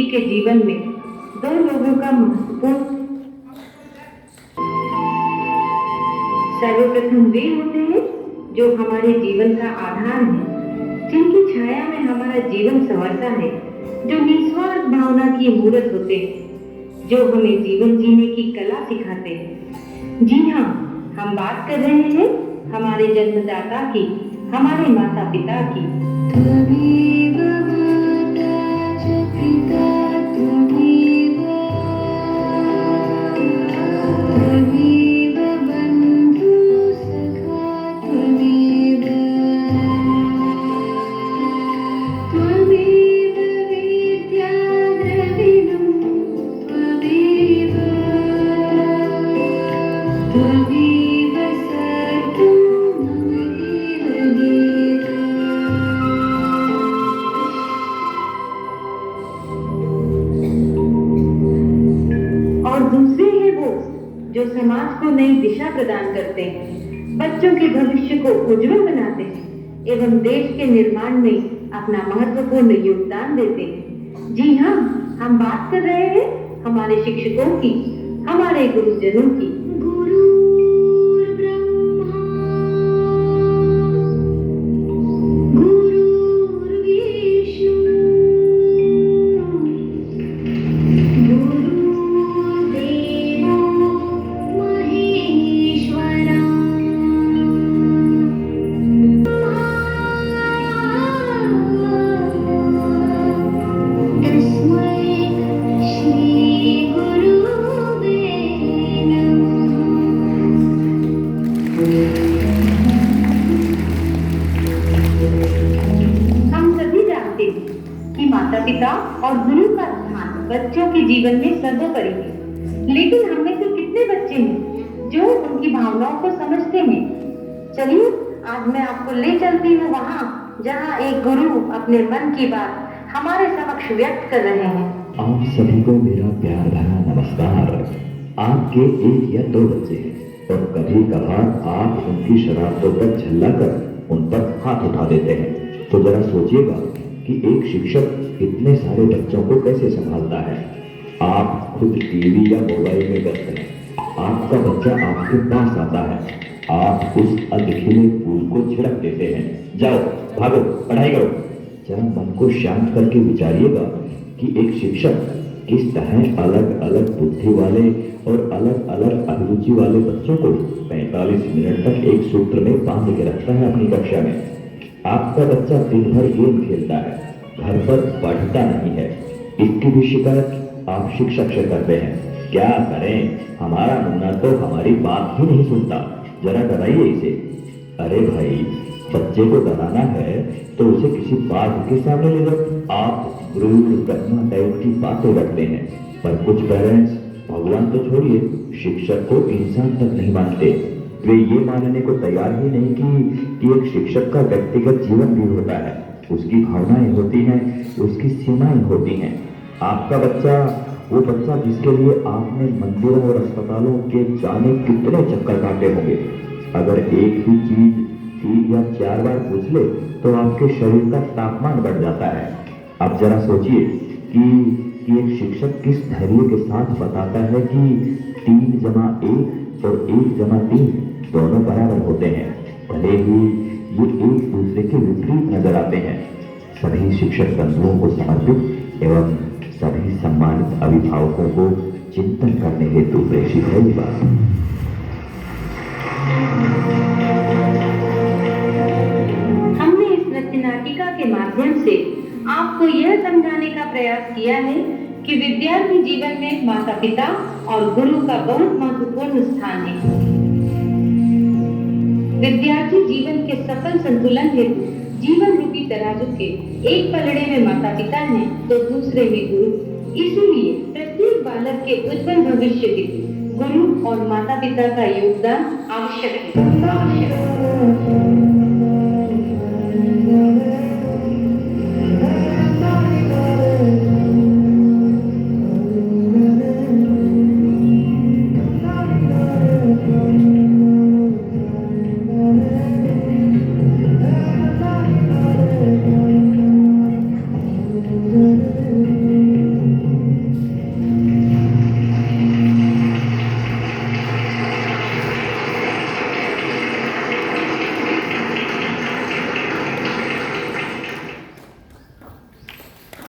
के जीवन में दो लोगों का महत्वपूर्ण सर्वप्रथम वे होते हैं जो हमारे जीवन का आधार है, जिनकी छाया में हमारा जीवन संवरता है, जो निस्वार्थ भावना की मूर्त होते हैं, जो हमें जीवन जीने की कला सिखाते हैं। जी हाँ, हम बात कर रहे हैं हमारे जन्मदाता की, हमारे माता पिता की। और दूसरे हैं वो जो समाज को नई दिशा प्रदान करते हैं, बच्चों के भविष्य को उज्जवल बनाते हैं एवं देश के निर्माण में अपना महत्वपूर्ण योगदान देते हैं। जी हाँ, हम बात कर रहे हैं हमारे शिक्षकों की, हमारे गुरुजनों की। माता पिता और गुरु का स्थान बच्चों के जीवन में सर्वोपरि है, लेकिन हम में से कितने बच्चे हैं जो उनकी भावनाओं को समझते हैं? चलिए आज मैं आपको ले चलती हूँ वहाँ जहाँ एक गुरु अपने मन की बात हमारे समक्ष व्यक्त कर रहे हैं। आप सभी को मेरा प्यार भरा नमस्कार। आपके एक या दो बच्चे हैं और कभी कभार आप उनकी शरारतों पर झल्ला कर उन पर हाथ उठा देते हैं, तो जरा सोचिएगा कि एक शिक्षक इतने सारे बच्चों को कैसे संभालता है। आप खुद टीवी या मोबाइल में व्यस्त हैं, आपका बच्चा आपके पास आता है, आप उस अधखिले फूल को छिड़क देते हैं, जाओ भागो पढ़ाई करो। जरा मन को शांत करके विचारिएगा कि एक शिक्षक किस तरह अलग अलग बुद्धि वाले और अलग अलग अभिरुचि वाले बच्चों को 45 मिनट तक एक सूत्र में बांध के रखता है अपनी कक्षा में। आपका बच्चा दिन भर गेम खेलता है, घर पर पढ़ता नहीं है, इसकी भी शिकायत आप शिक्षक से करते हैं। क्या करें, हमारा मुन्ना तो हमारी बात ही नहीं सुनता, जरा डराइए इसे। अरे भाई, बच्चे को डराना है तो उसे किसी बाघ के सामने ले जाओ। आप गुरु ब्रह्मा टाइप की बातें रखते हैं, पर कुछ पेरेंट्स भगवान तो छोड़िए, शिक्षक को इंसान तक नहीं मानते। वे ये मानने को तैयार ही नहीं कि एक शिक्षक का व्यक्तिगत जीवन भी होता है, उसकी भावनाएं होती हैं, उसकी सीमाएं होती हैं। आपका बच्चा, वो बच्चा जिसके लिए आपने मंदिरों और अस्पतालों के जाने कितने चक्कर काटे होंगे, अगर एक ही चीज 3 या 4 बार पूछ ले तो आपके शरीर का तापमान बढ़ जाता है। अब जरा सोचिए कि एक शिक्षक किस धैर्य के साथ बताता है कि 3 जमा 1 और 1 जमा 3 दोनों बराबर होते हैं, भले ही ये एक दूसरे के विपरीत नजर आते हैं। सभी शिक्षक बंधुओं को समर्पित एवं सभी सम्मानित अभिभावकों को चिंतन करने हेतु प्रेषित है ये बात। हमने इस नृत्य नाटिका के माध्यम से आपको यह समझाने का प्रयास किया है कि विद्यार्थी जीवन में माता पिता और गुरु का बहुत महत्वपूर्ण स्थान है। विद्यार्थी जीवन के सफल संतुलन हेतु जीवन रूपी तराजू के एक पलड़े में माता पिता हैं तो दूसरे में गुरु। इसीलिए प्रत्येक बालक के उज्जवल भविष्य के लिए गुरु और माता पिता का योगदान आवश्यक है।